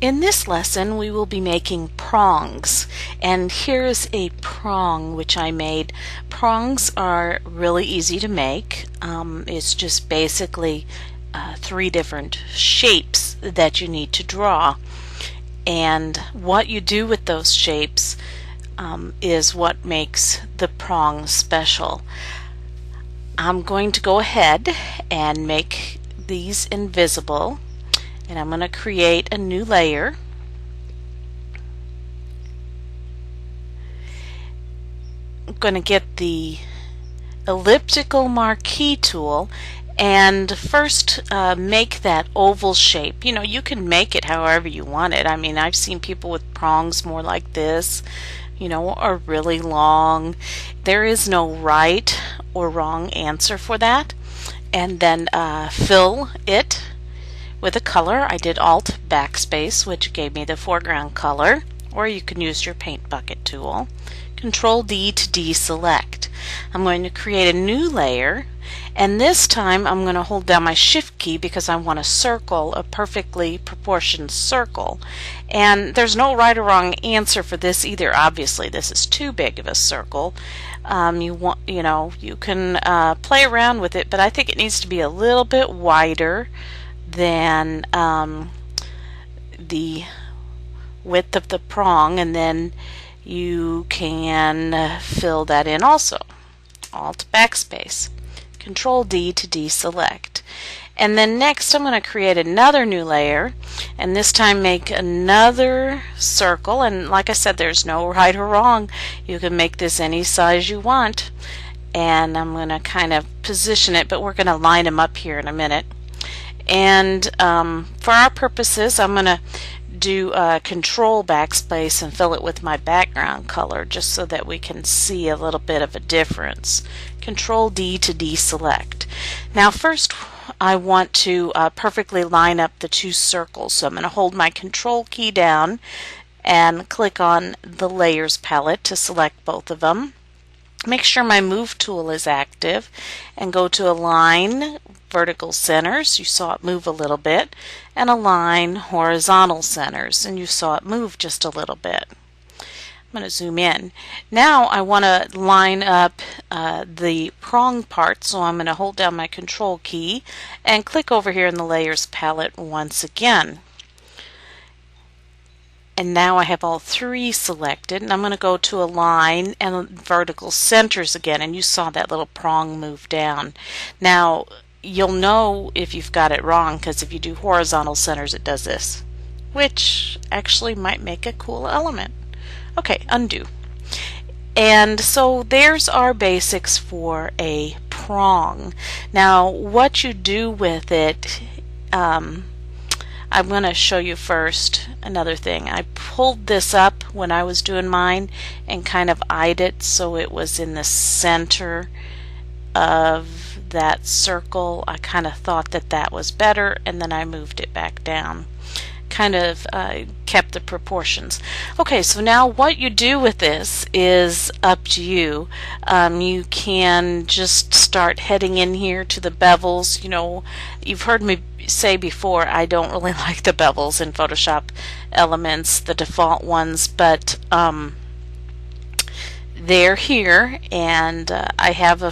In this lesson we will be making prongs, and here's a prong which I made. Prongs are really easy to make. It's just basically three different shapes that you need to draw, and what you do with those shapes is what makes the prong special. I'm going to go ahead and make these invisible, and I'm going to create a new layer. I'm going to get the elliptical marquee tool and first make that oval shape. You know, you can make it however you want it. I mean, I've seen people with prongs more like this, you know, or really long. There is no right or wrong answer for that. And then fill it with a color. I did Alt backspace, which gave me the foreground color, or you can use your paint bucket tool. Control D to deselect. I'm going to create a new layer, and this time I'm going to hold down my shift key because I want a circle, a perfectly proportioned circle. And there's no right or wrong answer for this either. Obviously this is too big of a circle. You can play around with it, but I think it needs to be a little bit wider than the width of the prong, and then you can fill that in also. Alt backspace. Control D to deselect. And then next I'm going to create another new layer, and this time make another circle. And like I said, there's no right or wrong. You can make this any size you want. And I'm going to kind of position it, but we're going to line them up here in a minute. And for our purposes, I'm going to do Control backspace and fill it with my background color, just so that we can see a little bit of a difference. Control D to deselect. Now first I want to perfectly line up the two circles, so I'm going to hold my Control key down and click on the Layers palette to select both of them. Make sure my Move tool is active and go to Align Vertical Centers. You saw it move a little bit, and Align Horizontal Centers, and you saw it move just a little bit. I'm going to zoom in. Now I want to line up the prong part, so I'm going to hold down my Control key and click over here in the Layers palette once again. And now I have all three selected, and I'm going to go to Align and Vertical Centers again, and you saw that little prong move down. Now you'll know if you've got it wrong, because if you do Horizontal Centers it does this, which actually might make a cool element. Okay, undo. And so there's our basics for a prong. Now what you do with it, I'm going to show you first another thing. I pulled this up when I was doing mine and kind of eyed it so it was in the center of that circle. I kind of thought that that was better, and then I moved it back down. Kind of kept the proportions. Okay, so now what you do with this is up to you. You can just start heading in here to the bevels. You know, you've heard me say before, I don't really like the bevels in Photoshop Elements, the default ones, but they're here, and I have a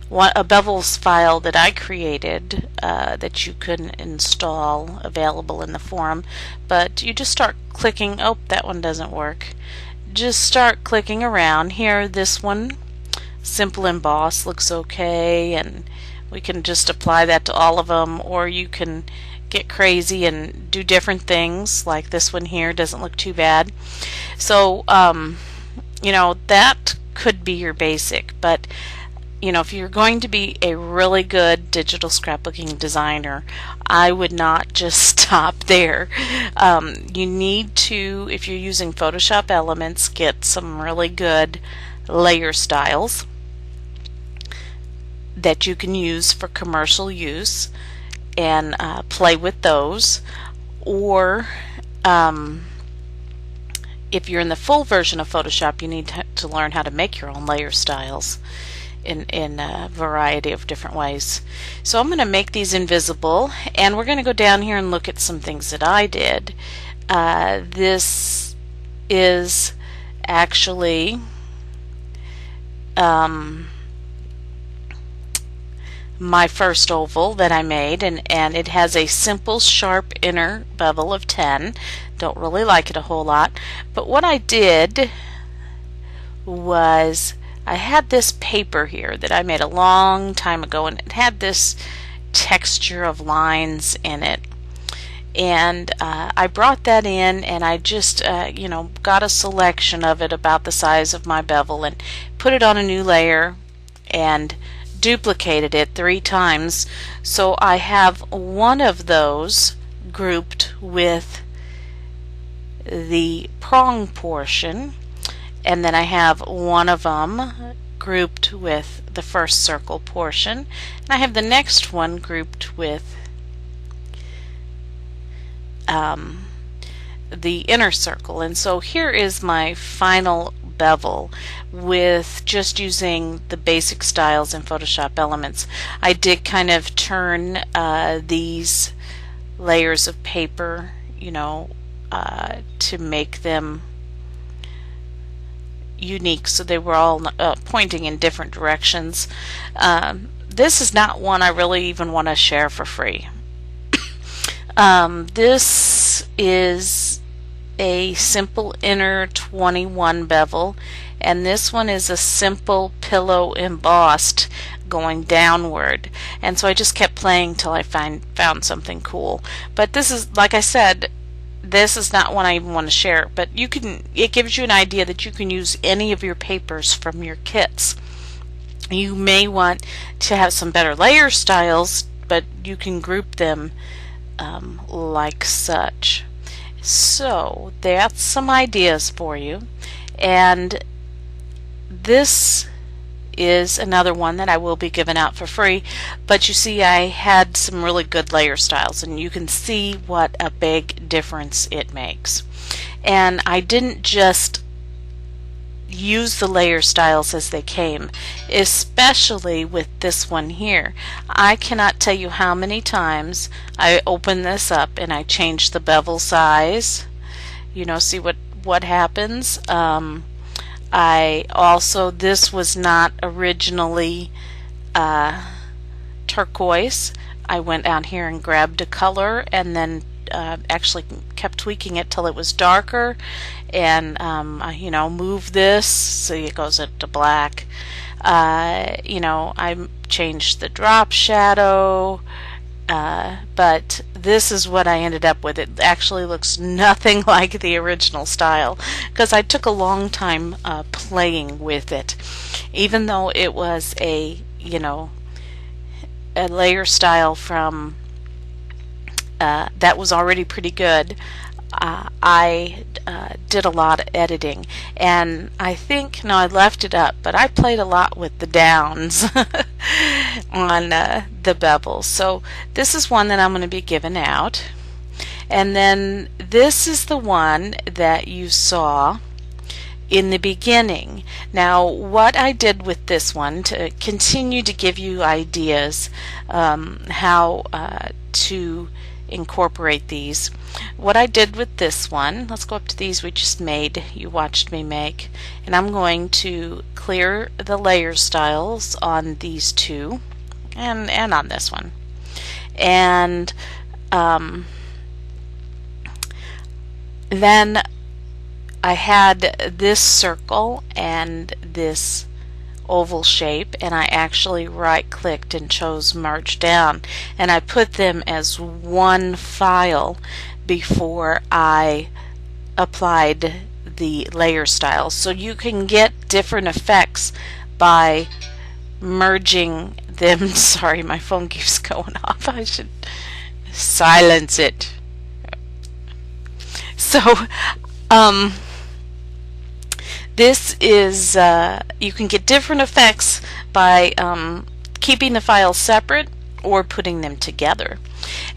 bevels file that I created that you can install, available in the forum. But you just start clicking. Oh, that one doesn't work. Just start clicking around here. This one, Simple Emboss, looks okay, and we can just apply that to all of them, or you can get crazy and do different things, like this one here doesn't look too bad. So you know, that could be your basic, but you know, if you're going to be a really good digital scrapbooking designer, I would not just stop there. You need to, if you're using Photoshop Elements, get some really good layer styles that you can use for commercial use and play with those. Or if you're in the full version of Photoshop, you need to learn how to make your own layer styles. in a variety of different ways. So I'm going to make these invisible, and we're going to go down here and look at some things that I did. This is actually my first oval that I made, and it has a simple sharp inner bevel of 10. Don't really like it a whole lot, but what I did was I had this paper here that I made a long time ago, and it had this texture of lines in it, and I brought that in, and I just got a selection of it about the size of my bevel and put it on a new layer and duplicated it 3 times. So I have one of those grouped with the prong portion, and then I have one of them grouped with the first circle portion, and I have the next one grouped with the inner circle. And so here is my final bevel with just using the basic styles in Photoshop Elements. I did kind of turn these layers of paper, to make them unique, so they were all pointing in different directions. This is not one I really even want to share for free. This is a simple inner 21 bevel, and this one is a simple pillow embossed going downward, and so I just kept playing till I found something cool. But this is, like I said, this is not one I even want to share, but it gives you an idea that you can use any of your papers from your kits. You may want to have some better layer styles, but you can group them like such. So that's some ideas for you, and this is another one that I will be giving out for free, but you see I had some really good layer styles, and you can see what a big difference it makes. And I didn't just use the layer styles as they came, especially with this one here. I cannot tell you how many times I open this up and I change the bevel size. See what happens. I also, this was not originally turquoise. I went down here and grabbed a color and then actually kept tweaking it till it was darker, and move this so it goes into black. I changed the drop shadow, but this is what I ended up with. It actually looks nothing like the original style because I took a long time playing with it, even though it was a layer style from that was already pretty good. I did a lot of editing, and I left it up, but I played a lot with the downs on the bevel. So this is one that I'm going to be giving out, and then this is the one that you saw in the beginning. Now, what I did with this one to continue to give you ideas how to incorporate these, what I did with this one, let's go up to these we just made, you watched me make, and I'm going to clear the layer styles on these two and on this one, and then I had this circle and this oval shape, and I actually right clicked and chose merge down, and I put them as one file before I applied the layer styles. So you can get different effects by merging them. Sorry, my phone keeps going off. I should silence it. So this is, you can get different effects by keeping the files separate or putting them together.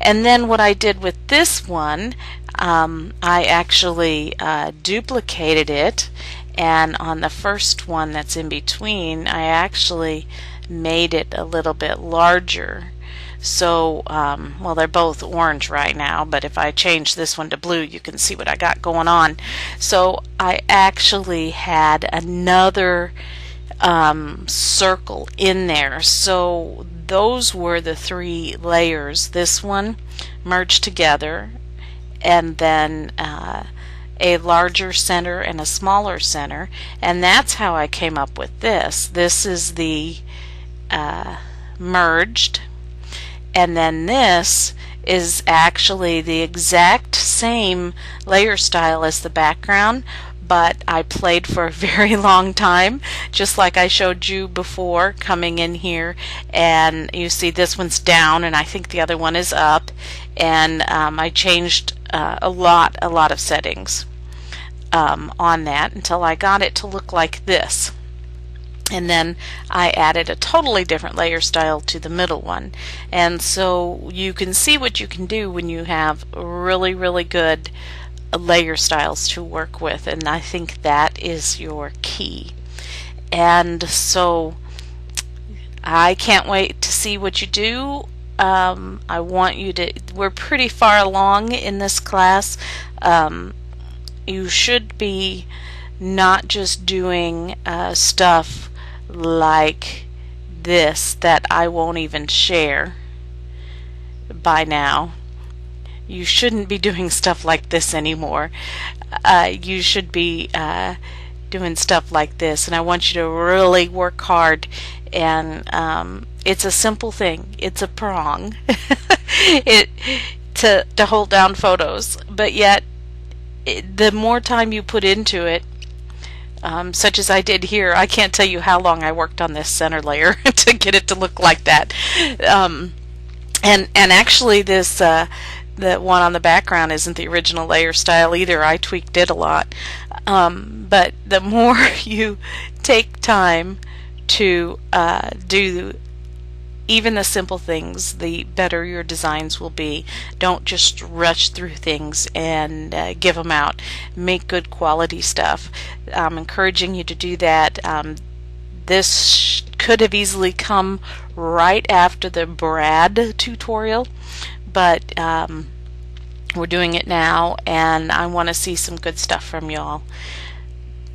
And then what I did with this one, I actually duplicated it And on the first one that's in between, I actually made it a little bit larger. So, well, they're both orange right now, but if I change this one to blue, you can see what I got going on. So I actually had another circle in there. So those were the three layers. This one merged together, and then a larger center and a smaller center, and that's how I came up with this. This is the merged, and then this is actually the exact same layer style as the background, but I played for a very long time, just like I showed you before, coming in here, and you see this one's down and I think the other one is up, and I changed a lot of settings on that until I got it to look like this. And then I added a totally different layer style to the middle one. And so you can see what you can do when you have really good layer styles to work with, and I think that is your key. And so I can't wait to see what you do. I want you to, we're pretty far along in this class. You should be not just doing stuff like this that I won't even share by now. You shouldn't be doing stuff like this anymore. You should be doing stuff like this, and I want you to really work hard. And it's a simple thing. It's a prong to hold down photos, but yet the more time you put into it, such as I did here, I can't tell you how long I worked on this center layer to get it to look like that. And actually, this the one on the background isn't the original layer style either. I tweaked it a lot. But the more you take time to do even the simple things, the better your designs will be. Don't just rush through things and give them out. Make good quality stuff. I'm encouraging you to do that. This could have easily come right after the Brad tutorial, but we're doing it now, and I want to see some good stuff from y'all.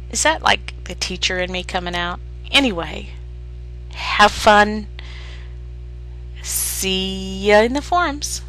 Is that like the teacher in me coming out? Anyway, have fun. See ya in the forums.